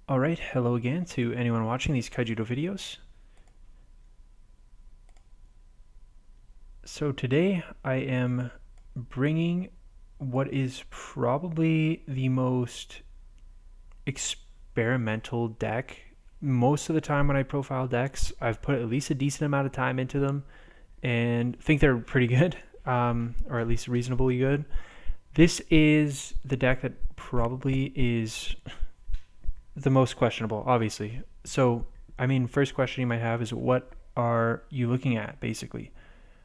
Alright, hello again to anyone watching these Kaijudo videos. So today I am bringing what is probably the most experimental deck. Most of the time when I profile decks, I've put at least a decent amount of time into them and think they're pretty good, or at least reasonably good. This is the deck that probably is the most questionable, obviously. So, first question you might have is what are you looking at, basically?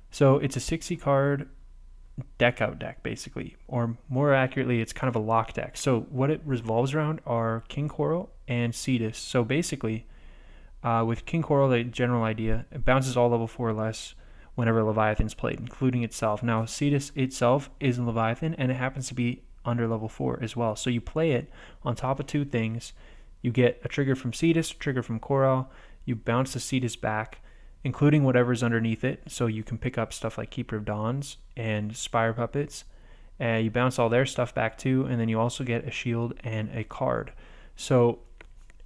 So, it's a 60 card deck out deck, basically. Or more accurately, it's kind of a lock deck. So, what it revolves around are King Coral and Cetus. So, basically, with King Coral, the general idea, it bounces all level 4 or less whenever Leviathan's played, including itself. Now, Cetus itself is a Leviathan, and it happens to be under level 4 as well. So, you play it on top of two things. You get a trigger from Cetus, a trigger from Coral. You bounce the Cetus back, including whatever's underneath it. So you can pick up stuff like Keeper of Dawns and Spire Puppets. You bounce all their stuff back too, and then you also get a shield and a card. So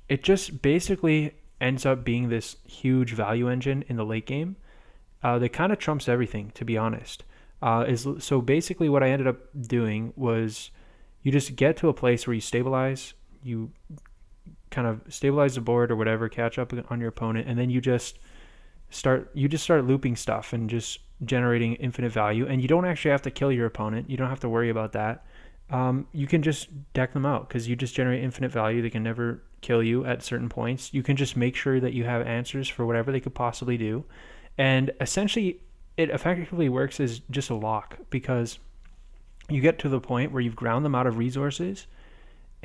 it just basically ends up being this huge value engine in the late game that kind of trumps everything, to be honest. So basically what I ended up doing was you just get to a place where you stabilize, you kind of stabilize the board or whatever, catch up on your opponent, and then you just start looping stuff and just generating infinite value. And you don't actually have to kill your opponent. You don't have to worry about that. You can just deck them out because you just generate infinite value. They can never kill you at certain points. You can just make sure that you have answers for whatever they could possibly do. And essentially, it effectively works as just a lock because you get to the point where you've ground them out of resources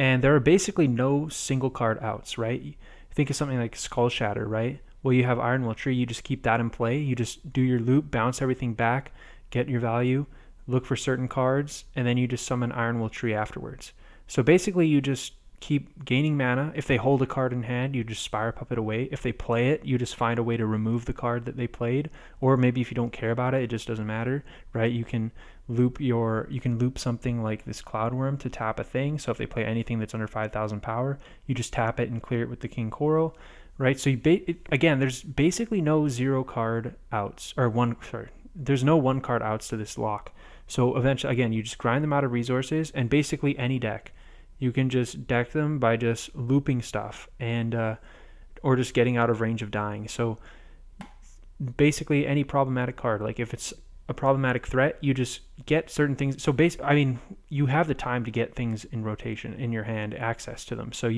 and there are basically no single card outs, right? Think of something like Skull Shatter, right? Well, you have Iron Will Tree, you just keep that in play. You just do your loop, bounce everything back, get your value, look for certain cards, and then you just summon Iron Will Tree afterwards. So basically, you just keep gaining mana. If they hold a card in hand, you just Spire Puppet away. If they play it, you just find a way to remove the card that they played. Or maybe if you don't care about it, it just doesn't matter, right? You can loop something like this Cloud Worm to tap a thing. So if they play anything that's under 5,000 power, you just tap it and clear it with the King Coral, right? So again, there's basically no zero card outs there's no one card outs to this lock. So eventually, again, you just grind them out of resources, and basically any deck, you can just deck them by just looping stuff and or just getting out of range of dying. So basically any problematic card, like if it's a problematic threat, you just get certain things. So you have the time to get things in rotation in your hand, access to them. So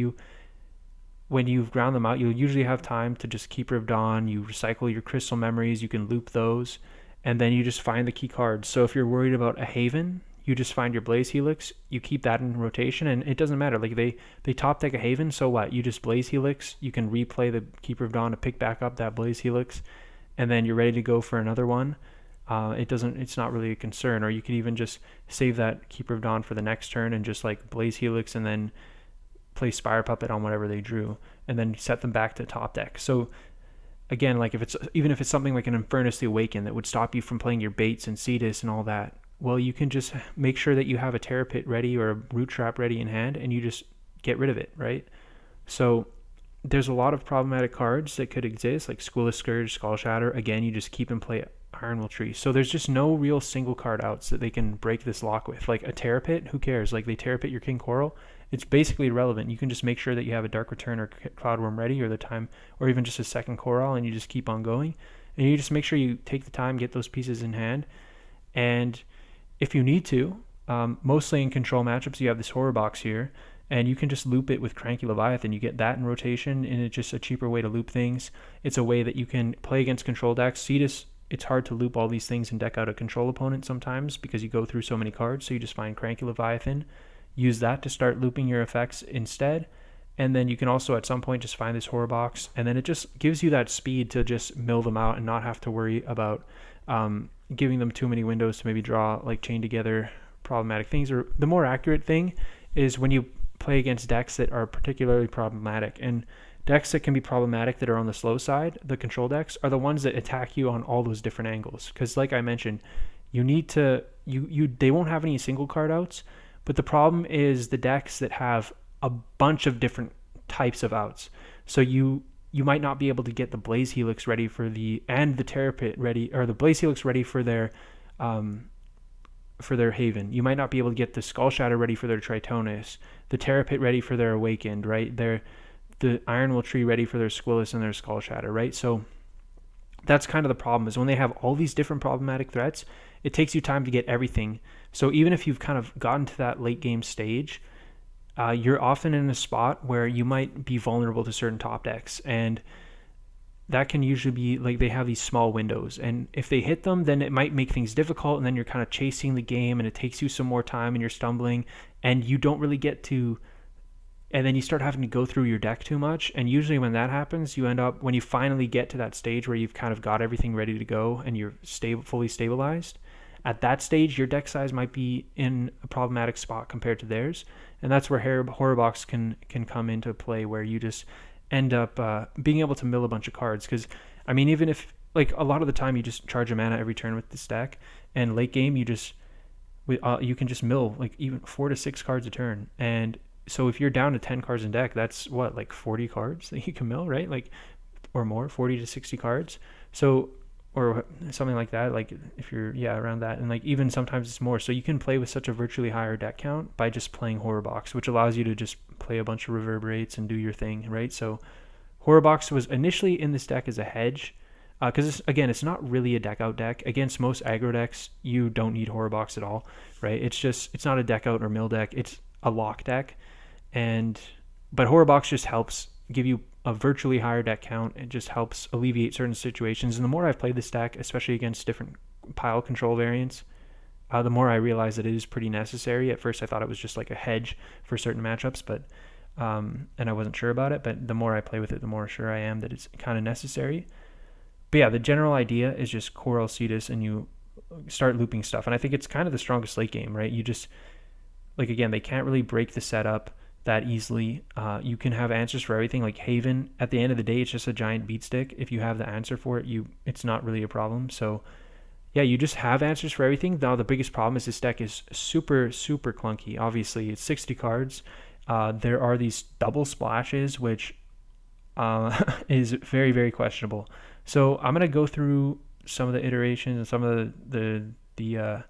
when you've ground them out, you'll usually have time to just Keeper of Dawn, you recycle your crystal memories, you can loop those, and then you just find the key cards. So if you're worried about a Haven, you just find your Blaze Helix, you keep that in rotation, and it doesn't matter. Like they top deck a Haven, so what? You just Blaze Helix, you can replay the Keeper of Dawn to pick back up that Blaze Helix, and then you're ready to go for another one. It's not really a concern. Or you could even just save that Keeper of Dawn for the next turn and just like Blaze Helix and then play Spire Puppet on whatever they drew, and then set them back to top deck. So again, like if it's something like an Infernus the Awakened that would stop you from playing your Baits and Cetus and all that, well, you can just make sure that you have a Terror Pit ready or a Root Trap ready in hand, and you just get rid of it, right? So there's a lot of problematic cards that could exist, like School of Scourge, Skull Shatter. Again, you just keep and play Iron Will Tree. So there's just no real single card outs that they can break this lock with. Like a Terror Pit, who cares? Like they Terror Pit your King Coral, it's basically irrelevant. You can just make sure that you have a Dark Return or Cloud Worm ready, or the time, or even just a second Coral, and you just keep on going. And you just make sure you take the time, get those pieces in hand, and if you need to, mostly in control matchups, you have this horror box here, and you can just loop it with Cranky Leviathan. You get that in rotation, and it's just a cheaper way to loop things. It's a way that you can play against control decks. Cetus, it's hard to loop all these things and deck out a control opponent sometimes because you go through so many cards, so you just find Cranky Leviathan, use that to start looping your effects instead, and then you can also at some point just find this horror box, and then it just gives you that speed to just mill them out and not have to worry about giving them too many windows to maybe draw like chain together problematic things. Or the more accurate thing is when you play against decks that are particularly problematic, and decks that can be problematic that are on the slow side, the control decks, are the ones that attack you on all those different angles. Because like I mentioned, you need to they won't have any single card outs, but the problem is the decks that have a bunch of different types of outs. So you might not be able to get the Blaze Helix ready and the Terror Pit ready, or the Blaze Helix ready for their Haven. You might not be able to get the Skull Shatter ready for their Tritonus, the Terror Pit ready for their Awakened, right? The Ironwool Tree ready for their Squillis and their Skull Shatter, right? So that's kind of the problem, is when they have all these different problematic threats, it takes you time to get everything. So even if you've kind of gotten to that late game stage, you're often in a spot where you might be vulnerable to certain top decks, and that can usually be like they have these small windows, and if they hit them, then it might make things difficult, and then you're kind of chasing the game, and it takes you some more time, and you're stumbling, and you don't really get to, and then you start having to go through your deck too much. And usually when that happens, you end up, when you finally get to that stage where you've kind of got everything ready to go and you're fully stabilized, at that stage your deck size might be in a problematic spot compared to theirs, and that's where Horror Box can come into play, where you just end up being able to mill a bunch of cards. Because I mean, even if, like, a lot of the time you just charge a mana every turn with this deck, and late game you can just mill like even 4 to 6 cards a turn. And so if you're down to 10 cards in deck, that's what, like 40 cards that you can mill, right? Like, or more, 40 to 60 cards. So, or something like that, like if you're around that, and like even sometimes it's more. So you can play with such a virtually higher deck count by just playing Horror Box, which allows you to just play a bunch of Reverberates and do your thing, right? So Horror Box was initially in this deck as a hedge, because again, it's not really a deck out deck. Against most aggro decks, you don't need Horror Box at all, right? It's not a deck out or mill deck, it's a lock deck. But Horror Box just helps give you a virtually higher deck count. It just helps alleviate certain situations. And the more I've played this deck, especially against different pile control variants, the more I realize that it is pretty necessary. At first I thought it was just like a hedge for certain matchups, but and I wasn't sure about it, but the more I play with it, the more sure I am that it's kind of necessary. But yeah, the general idea is just Coral Cetus, and you start looping stuff. And I think it's kind of the strongest late game, right? You just, like, again, they can't really break the setup that easily. You can have answers for everything. Like Haven, at the end of the day, it's just a giant beat stick. If you have the answer for it, it's not really a problem. So yeah, you just have answers for everything. Now the biggest problem is this deck is super, super clunky. Obviously, it's 60 cards. There are these double splashes, which is very, very questionable. So I'm going to go through some of the iterations and some of the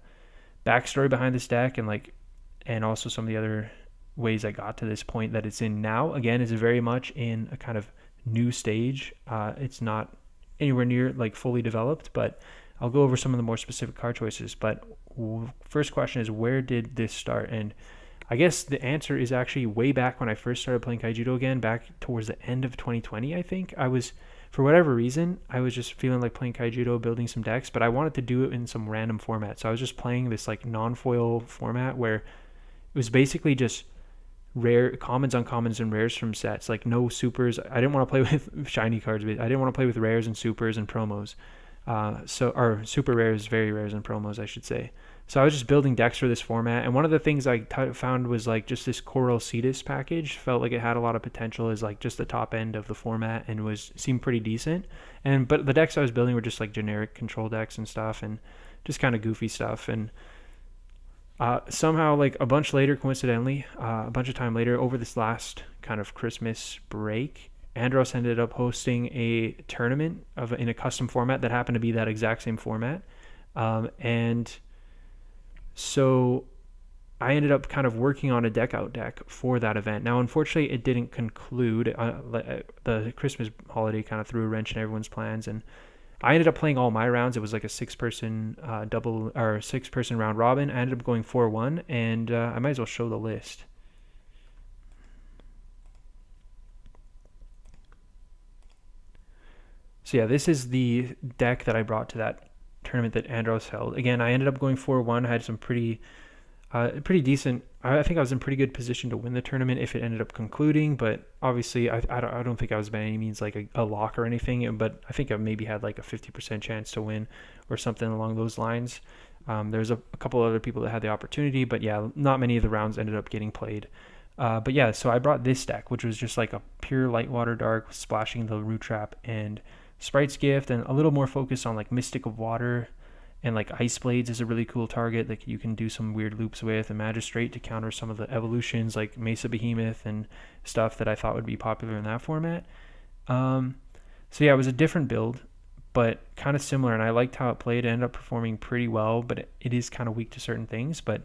backstory behind this deck, and also some of the other ways I got to this point that it's in now. Again, it's very much in a kind of new stage. It's not anywhere near like fully developed, but I'll go over some of the more specific card choices. But first question is, where did this start? And I guess the answer is actually way back when I first started playing Kaijudo again, back towards the end of 2020, I think. For whatever reason, I was just feeling like playing Kaijudo, building some decks, but I wanted to do it in some random format. So I was just playing this like non-foil format where it was basically just rare commons, uncommons, and rares from sets, like no supers. I didn't want to play with shiny cards, but I didn't want to play with rares and supers and promos. Or super rares, very rares, and promos, I should say. So I was just building decks for this format, and one of the things I found was like just this Coral Cetus package felt like it had a lot of potential as like just the top end of the format, and seemed pretty decent. But the decks I was building were just like generic control decks and stuff, and just kind of goofy stuff. And somehow, like a bunch later, coincidentally, a bunch of time later, over this last kind of Christmas break, Andros ended up hosting a tournament in a custom format that happened to be that exact same format. And so I ended up kind of working on a deck out deck for that event. Now, unfortunately, it didn't conclude. The Christmas holiday kind of threw a wrench in everyone's plans, and I ended up playing all my rounds. It was like a 6-person double or 6-person round robin. I ended up going 4-1, and I might as well show the list. So yeah, this is the deck that I brought to that tournament that Andros held. Again, I ended up going 4-1. I had some pretty decent. I think I was in pretty good position to win the tournament if it ended up concluding. But obviously, I don't think I was by any means like a lock or anything. But I think I maybe had like a 50% chance to win or something along those lines. There's a couple other people that had the opportunity, but yeah, not many of the rounds ended up getting played. But yeah, so I brought this deck, which was just like a pure Lightwater Dark, splashing the Root Trap and Sprite's Gift, and a little more focused on like Mystic of Water And like Ice Blades is a really cool target that you can do some weird loops with, and Magistrate to counter some of the evolutions like Mesa Behemoth and stuff that I thought would be popular in that format. So yeah, it was a different build, but kind of similar, and I liked how it played. It ended up performing pretty well, but it is kind of weak to certain things. But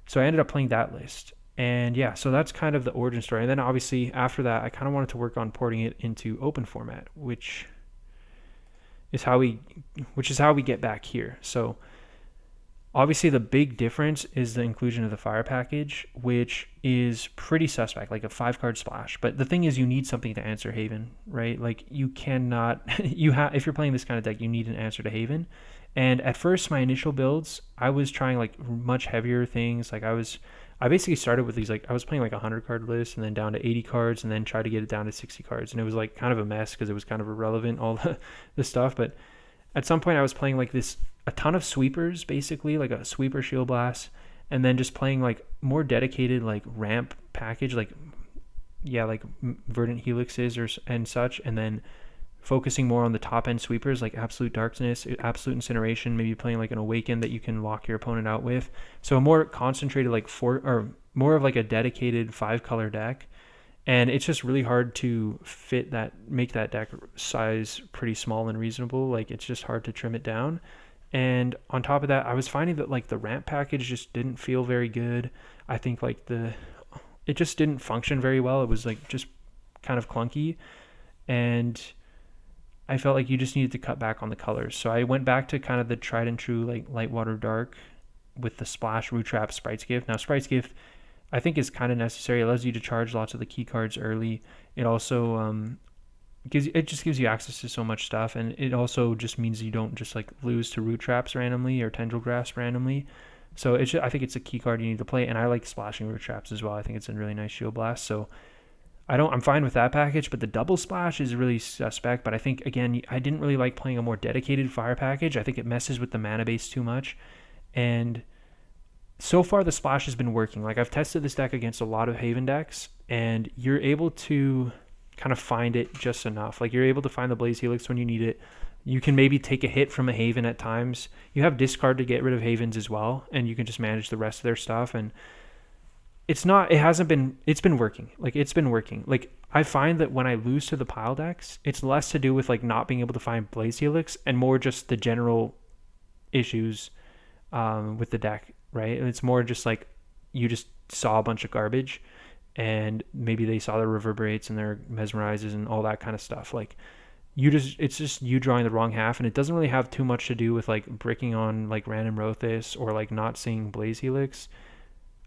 so I ended up playing that list. And yeah, so that's kind of the origin story. And then obviously after that, I kind of wanted to work on porting it into open format, which is how we get back here. So obviously the big difference is the inclusion of the fire package, which is pretty suspect, like a 5-card splash. But the thing is, you need something to answer Haven, right? Like you cannot, if you're playing this kind of deck, you need an answer to Haven. And at first, my initial builds, I was trying like much heavier things. Like I basically started with these, like I was playing like a 100-card list and then down to 80 cards and then tried to get it down to 60 cards. And it was like kind of a mess because it was kind of irrelevant, all the stuff. But at some point I was playing like a ton of sweepers, basically like a sweeper shield blast, and then just playing like more dedicated like ramp package, like verdant helixes and such, and then focusing more on the top end sweepers like Absolute Darkness, Absolute Incineration, maybe playing like an Awaken that you can lock your opponent out with. So a more concentrated more of like a dedicated 5-color deck. And it's just really hard to make that deck size pretty small and reasonable. Like it's just hard to trim it down. And on top of that, I was finding that like the ramp package just didn't feel very good. I think like it just didn't function very well. It was like just kind of clunky. And I felt like you just needed to cut back on the colors. So I went back to kind of the tried and true like Light Water Dark with the Splash, Root Trap, Sprite's Gift. Now Sprite's Gift I think is kind of necessary. It allows you to charge lots of the key cards early. It also gives you access to so much stuff, and it also just means you don't just like lose to Root Traps randomly or Tendril Grasp randomly. So I think it's a key card you need to play, and I like splashing Root Traps as well. I think it's a really nice shield blast. So I'm fine with that package, but the double splash is really suspect. But I think, again, I didn't really like playing a more dedicated fire package. I think it messes with the mana base too much. And so far, the splash has been working. Like, I've tested this deck against a lot of Haven decks, and you're able to kind of find it just enough. Like, you're able to find the Blaze Helix when you need it. You can maybe take a hit from a Haven at times. You have discard to get rid of Havens as well, and you can just manage the rest of their stuff. And it's been working. Like, it's been working. Like, I find that when I lose to the pile decks, it's less to do with, like, not being able to find Blaze Helix and more just the general issues with the deck, right? And it's more just, like, you just saw a bunch of garbage, and maybe they saw their Reverberates and their Mesmerizes and all that kind of stuff. Like, it's just you drawing the wrong half, and it doesn't really have too much to do with, like, breaking on, like, Random Rothis or, like, not seeing Blaze Helix.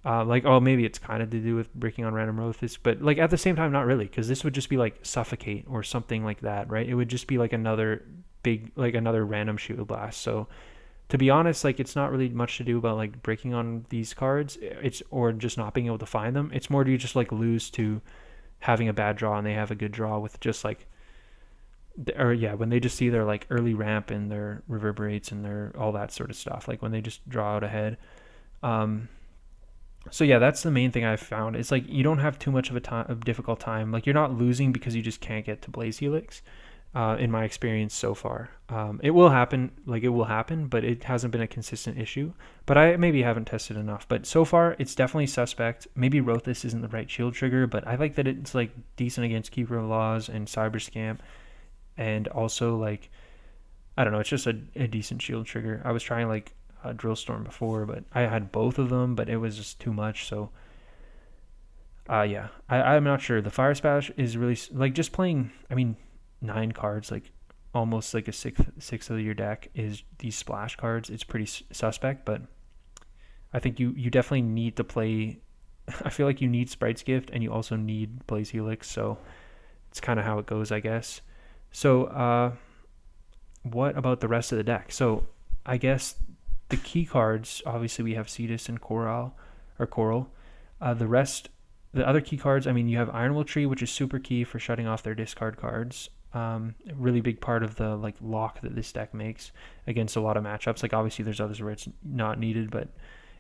Maybe it's kind of to do with breaking on Random Rothis, but like at the same time, not really, because this would just be like Suffocate or something like that, right? It would just be like another random shield blast. So to be honest, like it's not really much to do about like breaking on these cards. Or just not being able to find them. It's more to you just like lose to having a bad draw and they have a good draw with just like, when they just see their like early ramp and their Reverberates and their all that sort of stuff, like when they just draw out ahead. So yeah, that's the main thing I've found. It's like you don't have too much of a difficult time. Like you're not losing because you just can't get to Blaze Helix. In my experience so far, it will happen. But it hasn't been a consistent issue. But I maybe haven't tested enough. But so far, it's definitely suspect. Maybe Rothis isn't the right shield trigger, but I like that it's like decent against Keeper of Laws and Cyber Scamp, and also like I don't know, it's just a decent shield trigger. I was trying like Drillstorm before, but I had both of them, but it was just too much. So I'm not sure. The Fire Splash is really like just playing. I mean, 9 cards, like almost like a sixth of your deck is these splash cards. It's pretty suspect, but I think you definitely need to play. I feel like you need Sprite's Gift and you also need Blaze Helix, so it's kind of how it goes, I guess. So what about the rest of the deck? So I guess the key cards, obviously we have Cetus and Coral. The other key cards, I mean, you have Ironwool Tree, which is super key for shutting off their discard cards. A really big part of the like lock that this deck makes against a lot of matchups. Like obviously there's others where it's not needed, but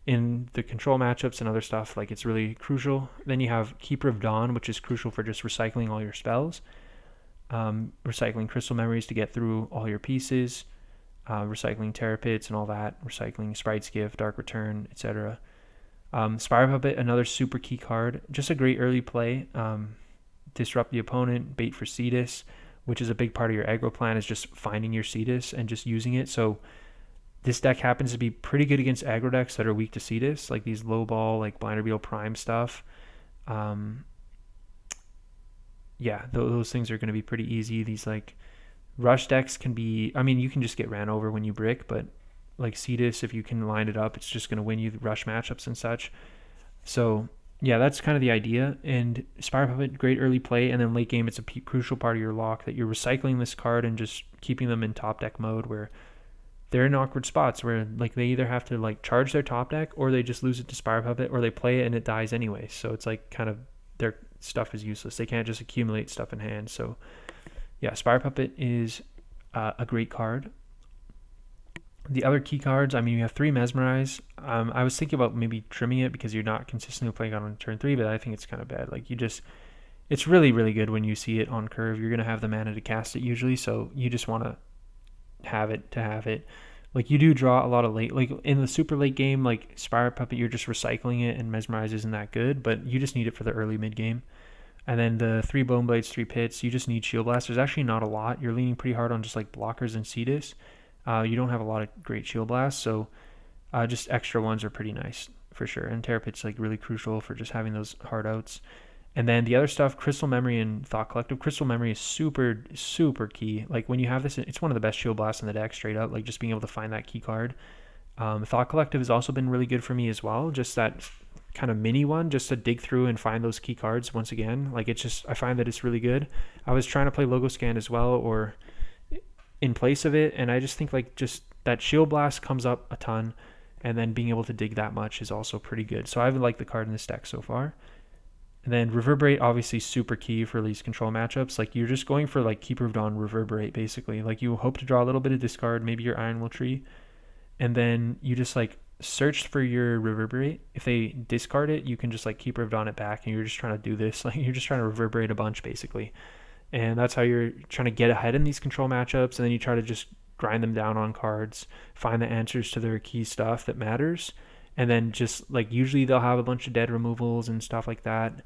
in the control matchups and other stuff, like it's really crucial. Then you have Keeper of Dawn, which is crucial for just recycling all your spells, recycling Crystal Memories to get through all your pieces. recycling Terror Pits and all that, recycling Sprite's Gift, Dark Return, etc. Spire Puppet, another super key card, just a great early play. Disrupt the opponent, bait for Cetus, which is a big part of your aggro plan, is just finding your Cetus and just using it. So this deck happens to be pretty good against aggro decks that are weak to Cetus, like these low ball, like Blinder Beetle Prime stuff. Yeah, those things are going to be pretty easy. These like rush decks can be, I mean, you can just get ran over when you brick, but like Cetus, if you can line it up, it's just going to win you the rush matchups and such. So yeah, that's kind of the idea. And Spire Puppet, great early play, and then late game, it's a crucial part of your lock that you're recycling this card and just keeping them in top deck mode where they're in awkward spots where like they either have to like charge their top deck or they just lose it to Spire Puppet or they play it and it dies anyway. So it's like kind of their stuff is useless. They can't just accumulate stuff in hand. So yeah, Spire Puppet is a great card. The other key cards, I mean, you have 3 Mesmerize. I was thinking about maybe trimming it because you're not consistently playing on turn 3, but I think it's kind of bad. Like it's really, really good when you see it on curve. You're going to have the mana to cast it usually, so you just want to have it. Like you do draw a lot of late, like in the super late game, like Spire Puppet, you're just recycling it and Mesmerize isn't that good, but you just need it for the early mid game. And then the 3 Bone Blades, 3 Pits, you just need Shield Blast. There's actually not a lot. You're leaning pretty hard on just like blockers and Cetus. You don't have a lot of great Shield Blasts, so just extra ones are pretty nice for sure. And Terror Pit's like really crucial for just having those hard outs. And then the other stuff, Crystal Memory and Thought Collective. Crystal Memory is super, super key. Like when you have this, it's one of the best Shield Blasts in the deck, straight up. Like just being able to find that key card. Thought Collective has also been really good for me as well. Just that kind of mini one, just to dig through and find those key cards once again. Like it's just, I find that it's really good. I was trying to play Logo Scan as well, or in place of it, and I just think like just that Shield Blast comes up a ton, and then being able to dig that much is also pretty good. So I would like the card in this deck so far. And then Reverberate, obviously super key for these control matchups. Like you're just going for like Keeper of Dawn Reverberate basically. Like you hope to draw a little bit of discard, maybe your Iron Will Tree, and then you just like search for your Reverberate. If they discard it, you can just like Keeper of Dawn it back, and you're just trying to do this. Like you're just trying to Reverberate a bunch basically. And that's how you're trying to get ahead in these control matchups, and then you try to just grind them down on cards, find the answers to their key stuff that matters, and then just like usually they'll have a bunch of dead removals and stuff like that,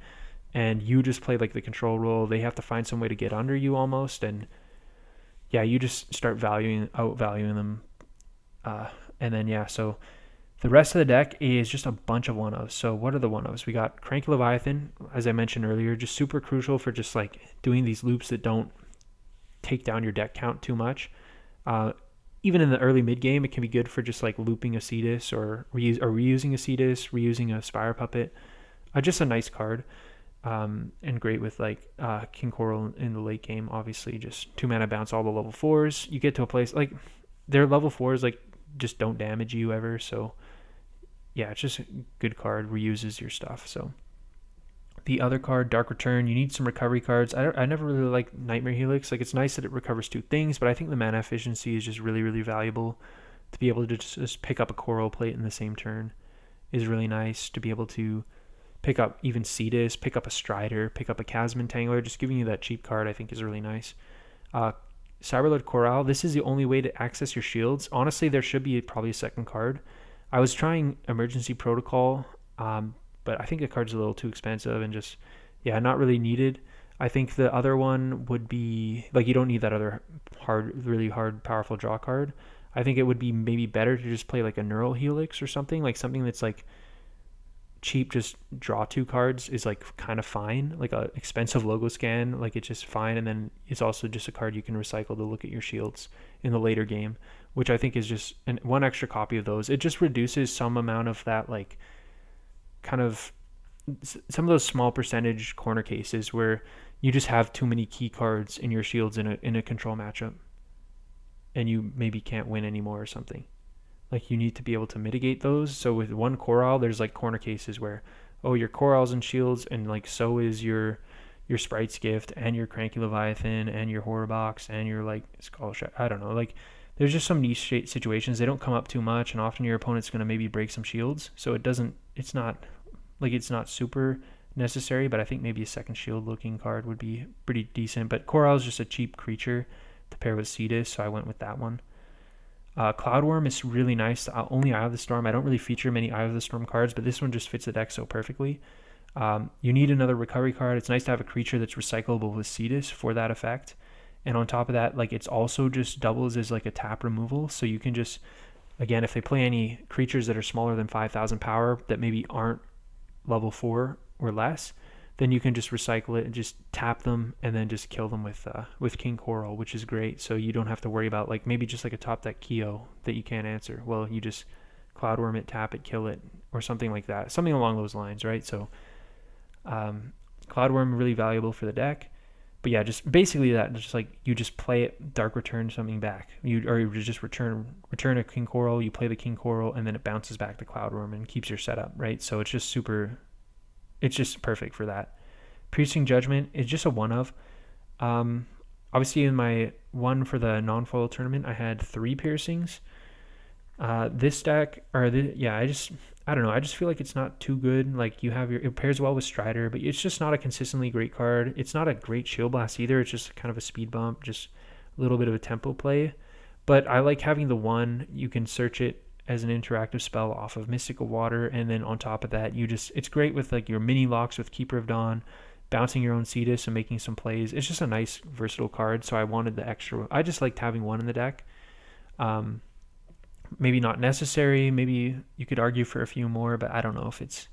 and you just play like the control role. They have to find some way to get under you almost, and yeah, you just start outvaluing them, and then yeah, so the rest of the deck is just a bunch of 1-ofs. So what are the 1-ofs? We got Cranky Leviathan, as I mentioned earlier, just super crucial for just like doing these loops that don't take down your deck count too much. Even in the early mid game, it can be good for just like looping a Cetus or reusing a Cetus, reusing a Spire Puppet. Just a nice card, and great with like King Coral in the late game. Obviously, just 2 mana bounce all the level 4s. You get to a place like their level 4s like just don't damage you ever. So yeah, it's just a good card, reuses your stuff. So the other card, Dark Return, you need some recovery cards. I never really liked Nightmare Helix. Like it's nice that it recovers 2 things, but I think the mana efficiency is just really, really valuable. To be able to just pick up a Coral Plate in the same turn is really nice. To be able to pick up even Cetus, pick up a Strider, pick up a Chasm Entangler, just giving you that cheap card I think is really nice. Cyberlord Coral, this is the only way to access your shields. Honestly, there should be probably a second card. I was trying Emergency Protocol, but I think the card's a little too expensive and just, yeah, not really needed. I think the other one would be, like, you don't need that other really hard, powerful draw card. I think it would be maybe better to just play like a Neural Helix or something that's like cheap, just draw 2 cards is like kind of fine. Like a expensive Logo Scan, like it's just fine, and then it's also just a card you can recycle to look at your shields in the later game, which I think is just one extra copy of those. It just reduces some amount of that, like kind of some of those small percentage corner cases where you just have too many key cards in your shields in a control matchup, and you maybe can't win anymore or something. Like you need to be able to mitigate those. So with one Coral, there's like corner cases where, oh, your Coral's and shields, and like so is your Sprite's Gift and your Cranky Leviathan and your Horror Box and your like Skull Shack. I don't know. Like there's just some niche situations. They don't come up too much, and often your opponent's going to maybe break some shields. So it's not super necessary, but I think maybe a second shield looking card would be pretty decent. But Coral is just a cheap creature to pair with Cetus, so I went with that one. Cloudworm is really nice. Only Eye of the Storm. I don't really feature many Eye of the Storm cards, but this one just fits the deck so perfectly. You need another recovery card. It's nice to have a creature that's recyclable with Cetus for that effect. And on top of that, like it's also just doubles as like a tap removal. So you can just, again, if they play any creatures that are smaller than 5,000 power that maybe aren't level 4 or less, then you can just recycle it and just tap them and then just kill them with King Coral, which is great. So you don't have to worry about like maybe just like a top deck Keo that you can't answer. Well, you just Cloudworm it, tap it, kill it, or something like that. Something along those lines, right? So Cloudworm really valuable for the deck. But yeah, just basically that. Just like you just play it, Dark Return something back. You just return a King Coral. You play the King Coral, and then it bounces back to Cloudworm and keeps your setup, right? So it's just super. It's just perfect for that. Piercing Judgment is just a one of. Obviously, in my one for the non-foil tournament, I had 3 piercings. This deck, I don't know. I just feel like it's not too good. Like it pairs well with Strider, but it's just not a consistently great card. It's not a great Shield Blast either. It's just kind of a speed bump, just a little bit of a tempo play. But I like having the one. You can search it as an interactive spell off of Mystical Water, and then on top of that, it's great with like your mini locks with Keeper of Dawn, bouncing your own Cetus and making some plays. It's just a nice versatile card. So I wanted the extra. I just liked having one in the deck. Maybe not necessary. Maybe you could argue for a few more, but I don't know if it's.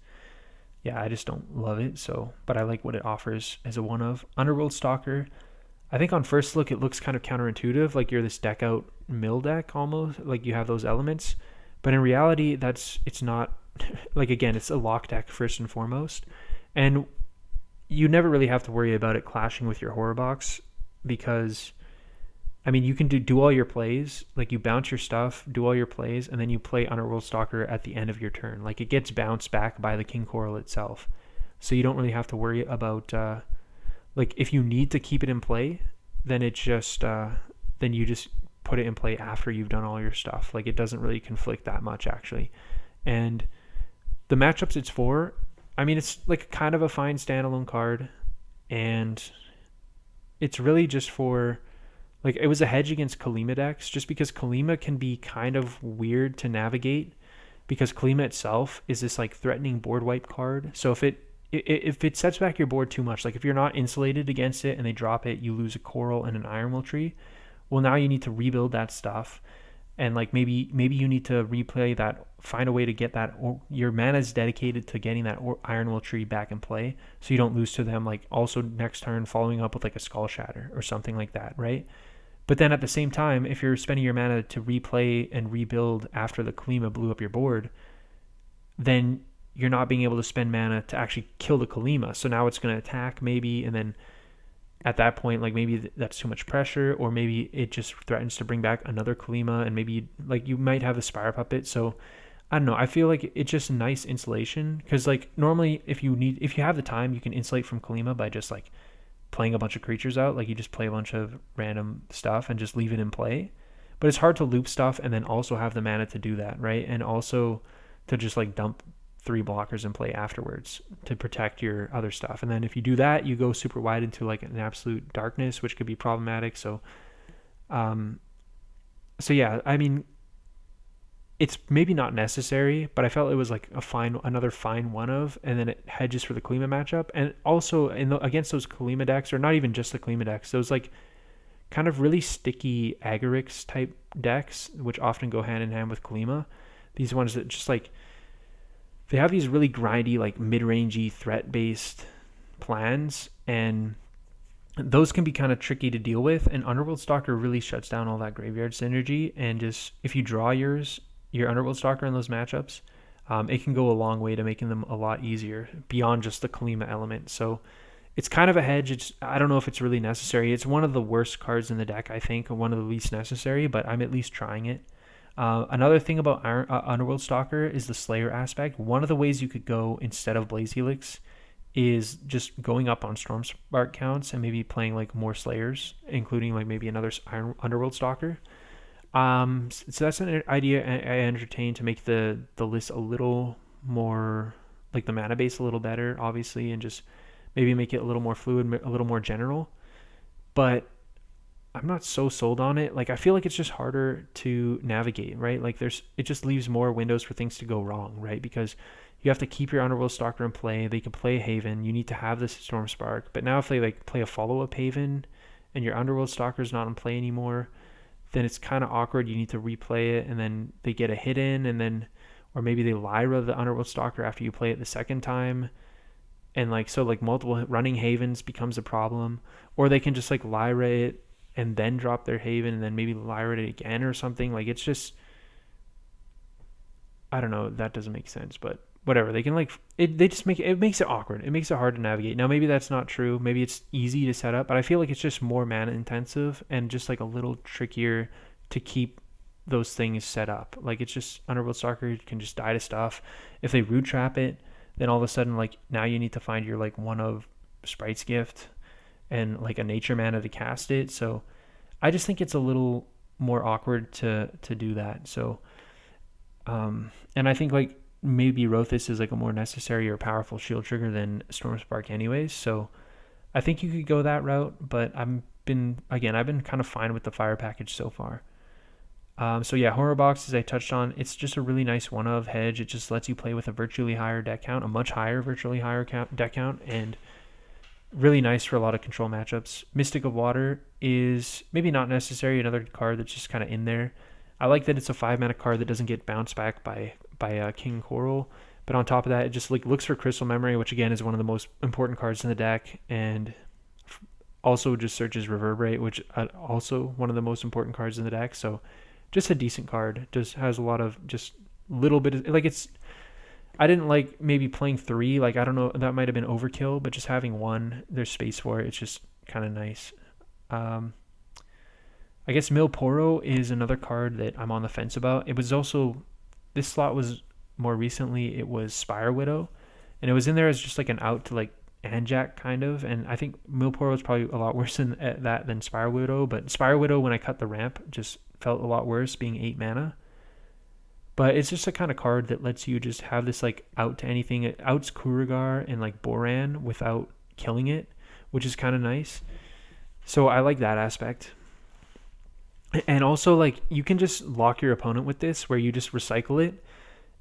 Yeah, I just don't love it. So, but I like what it offers as a one of. Underworld Stalker. I think on first look it looks kind of counterintuitive, like you're this deck out mill deck almost, like you have those elements. But in reality, it's not. Like again, it's a lock deck first and foremost, and you never really have to worry about it clashing with your horror box because. I mean, you can do all your plays, like you bounce your stuff, do all your plays, and then you play Underworld Stalker at the end of your turn. Like it gets bounced back by the King Coral itself. So you don't really have to worry about, like if you need to keep it in play, then it's just, then you just put it in play after you've done all your stuff. Like it doesn't really conflict that much actually. And the matchups it's for, I mean, it's like kind of a fine standalone card, and it's really just for. Like, it was a hedge against Kalima decks, just because Kalima can be kind of weird to navigate, because Kalima itself is this, like, threatening board wipe card. So if it sets back your board too much, like, if you're not insulated against it and they drop it, you lose a Coral and an Ironwool tree. Well, now you need to rebuild that stuff. And, like, maybe you need to replay that, find a way to get that, or your mana is dedicated to getting that Ironwool tree back in play, so you don't lose to them, like, also next turn following up with, like, a Skull Shatter or something like that, right? But then at the same time, if you're spending your mana to replay and rebuild after the Kalima blew up your board, then you're not being able to spend mana to actually kill the Kalima. So now it's going to attack maybe, and then at that point, like maybe that's too much pressure, or maybe it just threatens to bring back another Kalima, and maybe like you might have a Spire Puppet. So I don't know. I feel like it's just nice insulation, because like normally if you have the time, you can insulate from Kalima by just like playing a bunch of creatures out. Like you just play a bunch of random stuff and just leave it in play. But it's hard to loop stuff and then also have the mana to do that, right? And also to just like dump 3 blockers in play afterwards to protect your other stuff. And then if you do that, you go super wide into like an absolute darkness, which could be problematic. So yeah, I mean, it's maybe not necessary, but I felt it was like another fine one of, and then it hedges for the Kalima matchup. And also against those Kalima decks, or not even just the Kalima decks, those like kind of really sticky Agarix type decks, which often go hand in hand with Kalima. These ones that just like, they have these really grindy, like mid-rangey threat-based plans, and those can be kind of tricky to deal with. And Underworld Stalker really shuts down all that graveyard synergy, and just if you draw your Underworld Stalker in those matchups, it can go a long way to making them a lot easier beyond just the Kalima element. So it's kind of a hedge. I don't know if it's really necessary. It's one of the worst cards in the deck, I think, or one of the least necessary, but I'm at least trying it. Another thing about Underworld Stalker is the Slayer aspect. One of the ways you could go instead of Blaze Helix is just going up on Storm Spark counts and maybe playing like more Slayers, including like maybe another Underworld Stalker. So that's an idea I entertain to make the list a little more, like the mana base a little better, obviously, and just maybe make it a little more fluid, a little more general. But I'm not so sold on it. Like I feel like it's just harder to navigate, right? Like it just leaves more windows for things to go wrong, right? Because you have to keep your Underworld Stalker in play. They can play Haven. You need to have this Storm Spark. But now if they like play a follow-up Haven and your Underworld Stalker is not in play anymore, then it's kind of awkward. You need to replay it, and then they get a hit in, and then, or maybe they Lyra the Underworld Stalker after you play it the second time, and like so like multiple running Havens becomes a problem, or they can just like Lyra it and then drop their Haven and then maybe Lyra it again or something. Like it's just, I don't know, that doesn't make sense, but whatever. They can like it. They just it makes it awkward. It makes it hard to navigate. Now maybe that's not true. Maybe it's easy to set up, but I feel like it's just more mana intensive and just like a little trickier to keep those things set up. Like it's just Underworld Stalker can just die to stuff. If they root trap it, then all of a sudden like now you need to find your like one of Sprite's Gift and like a nature mana to cast it. So I just think it's a little more awkward to do that. So and I think like maybe Rothis is like a more necessary or powerful shield trigger than Storm Spark anyways. So I think you could go that route, but I've been kind of fine with the fire package so far. So yeah, Horror Box, as I touched on, it's just a really nice one of hedge. It just lets you play with a virtually higher deck count, a much higher virtually higher deck count, and really nice for a lot of control matchups. Mystic of Water is maybe not necessary, another card that's just kind of in there. I like that it's a 5-mana card that doesn't get bounced back by King Coral, but on top of that, it just like looks for Crystal Memory, which again is one of the most important cards in the deck, and also just searches Reverberate, which also one of the most important cards in the deck. So just a decent card. Just has a lot of just little bit of like it's. I didn't like maybe playing 3. Like I don't know, that might have been overkill, but just having 1, there's space for it. It's just kind of nice. I guess Milporo is another card that I'm on the fence about. It was also, this slot was more recently, it was Spire Widow, and it was in there as just like an out to like Anjak kind of, and I think Milporo was probably a lot worse than that than Spire Widow, but Spire Widow when I cut the ramp just felt a lot worse being 8 mana. But it's just a kind of card that lets you just have this like out to anything. It outs Kurigar and like Boran without killing it, which is kind of nice. So I like that aspect. And also like you can just lock your opponent with this where you just recycle it,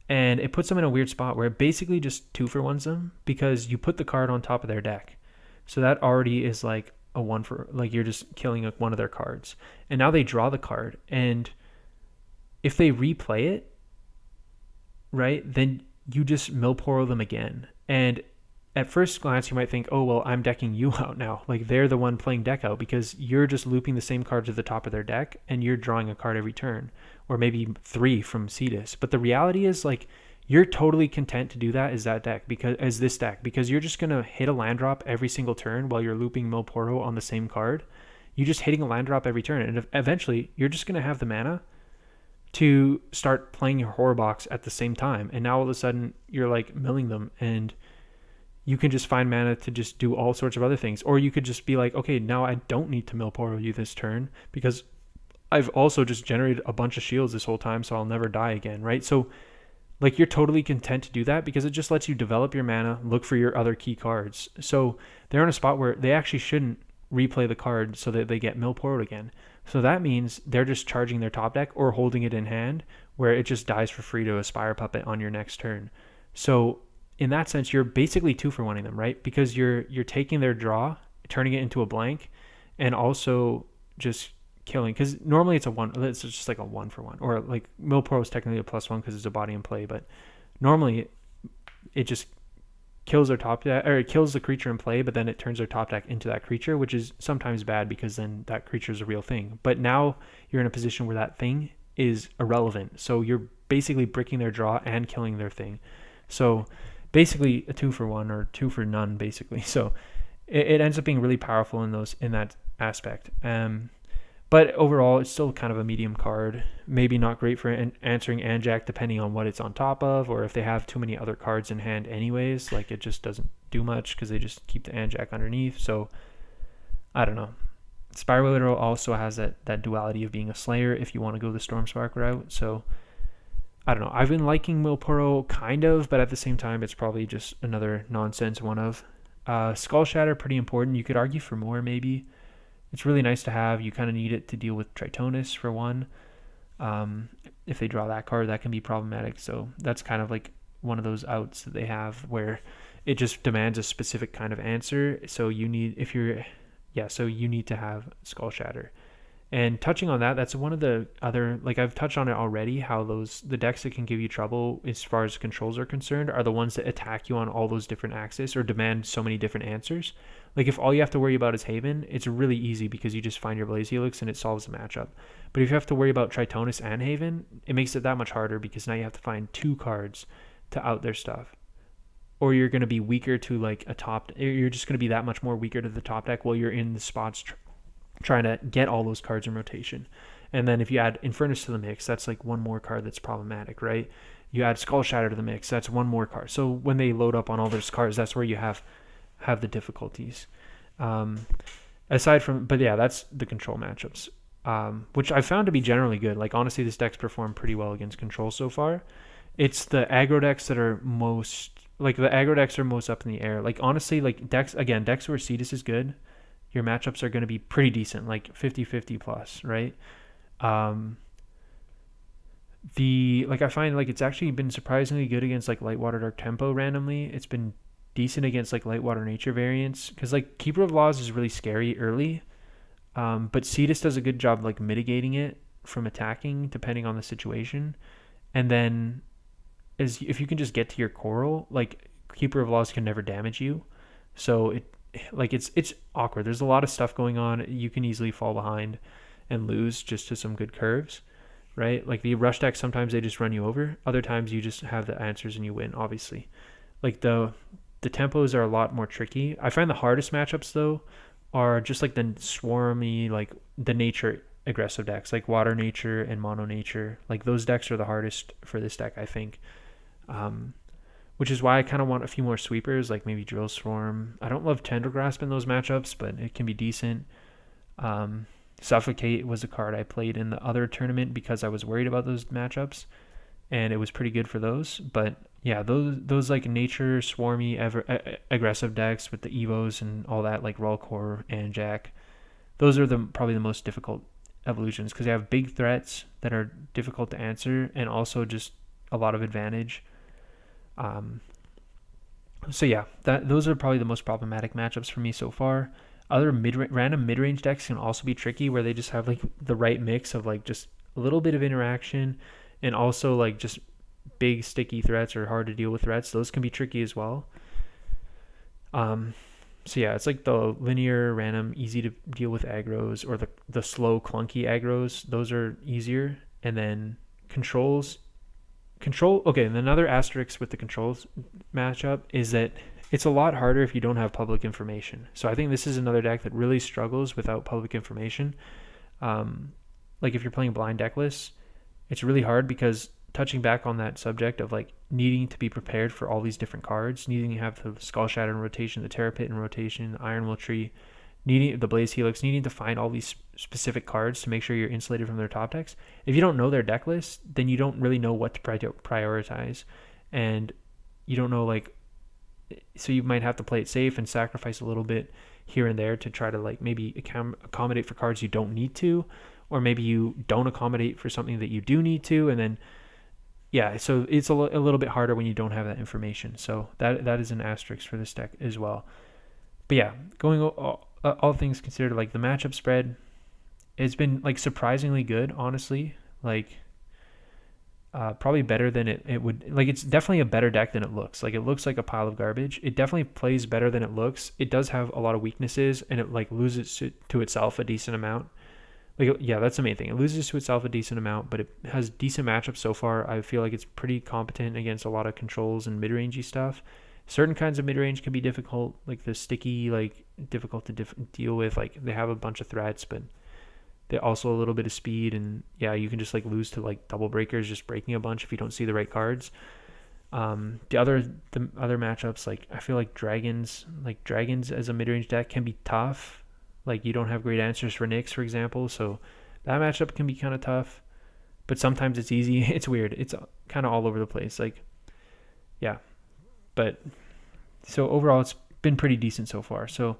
and it puts them in a weird spot where it basically just 2-for-1s them because you put the card on top of their deck. So that already is like a 1 for, like you're just killing one of their cards. And now they draw the card, and if they replay it, right, then you just Milporo them again. And at first glance, you might think, oh, well, I'm decking you out now. Like they're the one playing deck out because you're just looping the same card to the top of their deck and you're drawing a card every turn, or maybe 3 from Cetus. But the reality is like you're totally content to do that as this deck because you're just going to hit a land drop every single turn while you're looping Milporo on the same card. You're just hitting a land drop every turn, and eventually you're just going to have the mana to start playing your Horror Box at the same time. And now all of a sudden you're like milling them, and you can just find mana to just do all sorts of other things. Or you could just be like, okay, now I don't need to Milporo you this turn because I've also just generated a bunch of shields this whole time, so I'll never die again, right? So like you're totally content to do that because it just lets you develop your mana, look for your other key cards. So they're in a spot where they actually shouldn't replay the card so that they get Milporo again. So that means they're just charging their top deck or holding it in hand where it just dies for free to Aspire Puppet on your next turn. So in that sense, you're basically 2-for-1ing them, right? Because you're taking their draw, turning it into a blank, and also just killing. Because normally it's just like a 1-for-1. Or like Milporo is technically a +1 because it's a body in play, but normally it just kills their top deck, or it kills the creature in play, but then it turns their top deck into that creature, which is sometimes bad because then that creature is a real thing. But now you're in a position where that thing is irrelevant. So you're basically bricking their draw and killing their thing. So basically a 2-for-1 or 2-for-none, basically. So it ends up being really powerful in that aspect. But overall, it's still kind of a medium card. Maybe not great for answering Anjak depending on what it's on top of, or if they have too many other cards in hand anyways. Like it just doesn't do much because they just keep the Anjak underneath. So I don't know. Spire Widow also has that duality of being a Slayer if you want to go the Storm Spark route. So I don't know. I've been liking Milporo kind of, but at the same time, it's probably just another nonsense one of. Skull Shatter, pretty important. You could argue for more maybe. It's really nice to have. You kind of need it to deal with Tritonus for one. If they draw that card, that can be problematic. So that's kind of like one of those outs that they have where it just demands a specific kind of answer. So you need to have Skull Shatter. And touching on that, that's one of the other, like I've touched on it already, how the decks that can give you trouble as far as controls are concerned are the ones that attack you on all those different axes or demand so many different answers. Like if all you have to worry about is Haven, it's really easy because you just find your Blaze Helix and it solves the matchup. But if you have to worry about Tritonus and Haven, it makes it that much harder because now you have to find 2 cards to out their stuff. Or you're going to be weaker to like you're just going to be that much more weaker to the top deck while you're in the spots trying to get all those cards in rotation. And then if you add Infernus to the mix, that's like one more card that's problematic, right? You add Skull Shatter to the mix, that's one more card. So when they load up on all those cards, that's where you have the difficulties. Aside from, but yeah, that's the control matchups, which I found to be generally good. Like honestly, this deck's performed pretty well against control so far. It's the aggro decks that are most, like the aggro decks are most up in the air. Like honestly, like decks where Cetus is good, your matchups are going to be pretty decent, like 50-50 plus, right? I find like it's actually been surprisingly good against like Lightwater Dark Tempo randomly. It's been decent against like Lightwater Nature variants because like Keeper of Laws is really scary early, but Cetus does a good job like mitigating it from attacking depending on the situation. And then if you can just get to your Coral, like Keeper of Laws can never damage you, so it's awkward. There's a lot of stuff going on. You can easily fall behind and lose just to some good curves, right? Like the rush deck, sometimes they just run you over. Other times you just have the answers and you win, obviously. Like the tempos are a lot more tricky. I find the hardest matchups though are just like the swarmy, like the nature aggressive decks, like Water Nature and Mono Nature. Like those decks are the hardest for this deck, I think. Which is why I kind of want a few more sweepers, like maybe Drill Swarm. I don't love Tendril Grasp in those matchups, but it can be decent. Suffocate was a card I played in the other tournament because I was worried about those matchups, and it was pretty good for those. But yeah, those like nature swarmy aggressive decks with the Evos and all that, like Rollcore and Jack, those are probably the most difficult evolutions because they have big threats that are difficult to answer and also just a lot of advantage. So yeah, those are probably the most problematic matchups for me so far. Other random mid-range decks can also be tricky where they just have like the right mix of like just a little bit of interaction and also like just big sticky threats or hard to deal with threats. Those can be tricky as well. So yeah, it's like the linear, random, easy to deal with aggros or the slow, clunky aggros. Those are easier. And then okay, and another asterisk with the controls matchup is that it's a lot harder if you don't have public information. So I think this is another deck that really struggles without public information. Like if you're playing blind deck lists, it's really hard because touching back on that subject of like needing to be prepared for all these different cards, needing to have the Skull Shatter in rotation, the Terra Pit in rotation, the Iron Will Tree, needing the Blaze Helix, needing to find all these specific cards to make sure you're insulated from their top decks. If you don't know their deck list, then you don't really know what to prioritize, and you don't know so you might have to play it safe and sacrifice a little bit here and there to try to like maybe accommodate for cards you don't need to, or maybe you don't accommodate for something that you do need to, and then yeah, so it's a little bit harder when you don't have that information. So that is an asterisk for this deck as well. But yeah, going all things considered, like the matchup spread, it's been like surprisingly good, honestly. Like probably better than it would. Like it's definitely a better deck than it looks. Like it looks like a pile of garbage. It definitely plays better than it looks. It does have a lot of weaknesses, and it like loses to itself a decent amount. Like yeah, that's the main thing. It loses to itself a decent amount, but it has decent matchups so far. I feel like it's pretty competent against a lot of controls and mid-rangey stuff. Certain kinds of mid-range can be difficult, like the sticky, like difficult to deal with. Like they have a bunch of threats, but they also a little bit of speed, and yeah, you can just like lose to like double breakers, just breaking a bunch if you don't see the right cards. The other matchups, like I feel like dragons as a mid-range deck can be tough. Like you don't have great answers for Nyx, for example, so that matchup can be kind of tough. But sometimes it's easy. It's weird. It's kind of all over the place. Like, yeah. But so overall, it's been pretty decent so far. So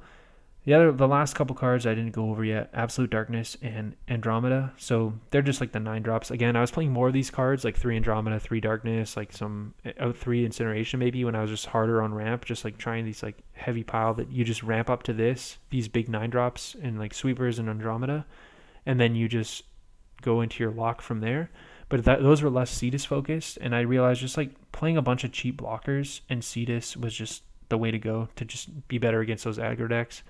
The last couple cards I didn't go over yet, Absolute Darkness and Andromeda. So they're just like the 9 drops. Again, I was playing more of these cards, like 3 Andromeda, 3 Darkness, like some 3 Incineration maybe when I was just harder on ramp, just like trying these like heavy pile that you just ramp up to these big 9 drops and like Sweepers and Andromeda, and then you just go into your lock from there. But those were less Cetus focused, and I realized just like playing a bunch of cheap blockers and Cetus was just the way to go to just be better against those aggro decks.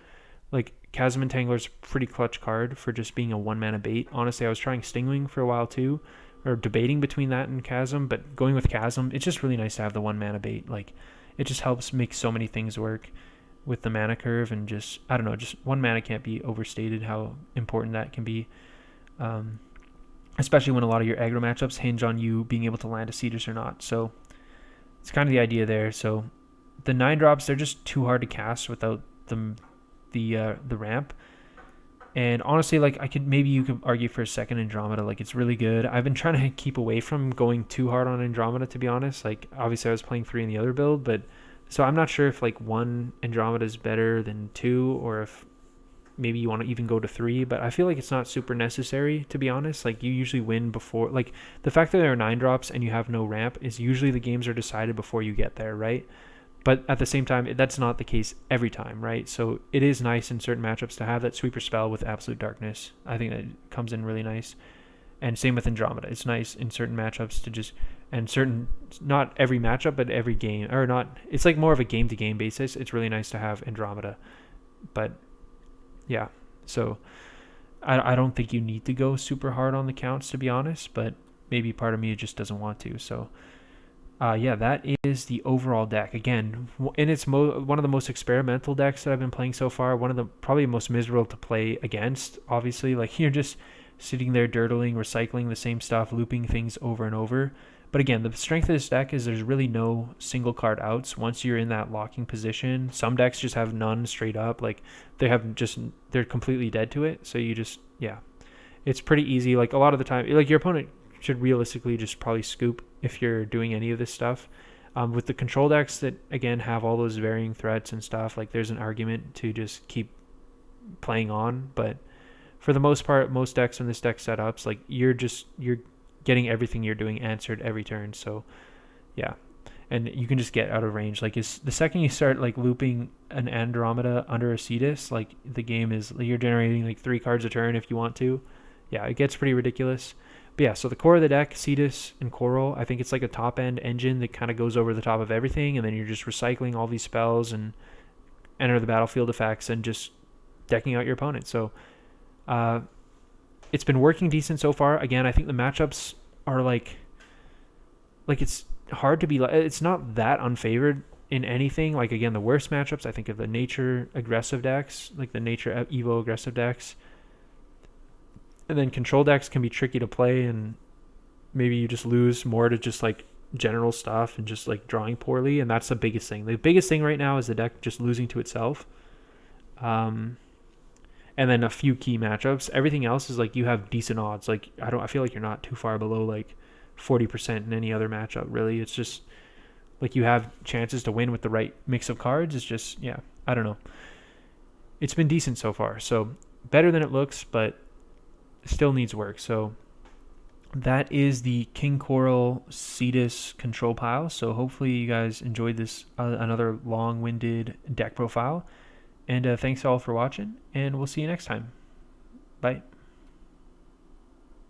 Like Chasm Entangler's pretty clutch card for just being a 1 mana bait. Honestly, I was trying Stingwing for a while too, or debating between that and Chasm, but going with Chasm, it's just really nice to have the 1 mana bait. Like it just helps make so many things work with the mana curve, and just I don't know, just 1 mana can't be overstated how important that can be. Especially when a lot of your aggro matchups hinge on you being able to land a Cetus or not. So it's kind of the idea there. So the 9 drops, they're just too hard to cast without the ramp. And honestly, like you could argue for a second Andromeda, like it's really good. I've been trying to keep away from going too hard on Andromeda, to be honest. Like obviously I was playing 3 in the other build, but so I'm not sure if like 1 Andromeda is better than 2, or if maybe you want to even go to 3, but I feel like it's not super necessary, to be honest. Like you usually win before, like the fact that there are 9 drops and you have no ramp is usually the games are decided before you get there, right? But at the same time, that's not the case every time, right? So it is nice in certain matchups to have that Sweeper spell with Absolute Darkness. I think that comes in really nice. And same with Andromeda. It's nice in certain matchups to just, and certain, not every matchup, but every game, or not, it's like more of a game-to-game basis. It's really nice to have Andromeda. But yeah, so I don't think you need to go super hard on the counts, to be honest, but maybe part of me just doesn't want to. So yeah, that is the overall deck. Again, and it's one of the most experimental decks that I've been playing so far. One of the probably most miserable to play against, obviously. Like you're just sitting there dirtling, recycling the same stuff, looping things over and over. But again, the strength of this deck is there's really no single card outs once you're in that locking position. Some decks just have none straight up. Like they're completely dead to it. So you just, yeah, it's pretty easy. Like a lot of the time, like your opponent should realistically just probably scoop if you're doing any of this stuff. With the control decks that, again, have all those varying threats and stuff, like there's an argument to just keep playing on. But for the most part, most decks in this deck setups, like you're getting everything you're doing answered every turn. So yeah, and you can just get out of range. Like it's the second you start like looping an Andromeda under a Cetus, like the game is, you're generating like 3 cards a turn if you want to. Yeah, it gets pretty ridiculous. But yeah, so the core of the deck, Cetus and Coral, I think it's like a top-end engine that kind of goes over the top of everything, and then you're just recycling all these spells and enter the battlefield effects and just decking out your opponent. So it's been working decent so far. Again, I think the matchups are like it's hard to be, it's not that unfavored in anything. Like again, the worst matchups, I think, of the nature aggressive decks, like the nature Evo aggressive decks. And then control decks can be tricky to play, and maybe you just lose more to just like general stuff and just like drawing poorly, and that's the biggest thing. The biggest thing right now is the deck just losing to itself. And then a few key matchups. Everything else is like you have decent odds. Like I feel like you're not too far below like 40% in any other matchup, really. It's just like you have chances to win with the right mix of cards. It's just, yeah, I don't know. It's been decent so far. So better than it looks, but still needs work. So that is the King Coral Cetus control pile. So hopefully you guys enjoyed this another long-winded deck profile. And thanks all for watching, and we'll see you next time. Bye.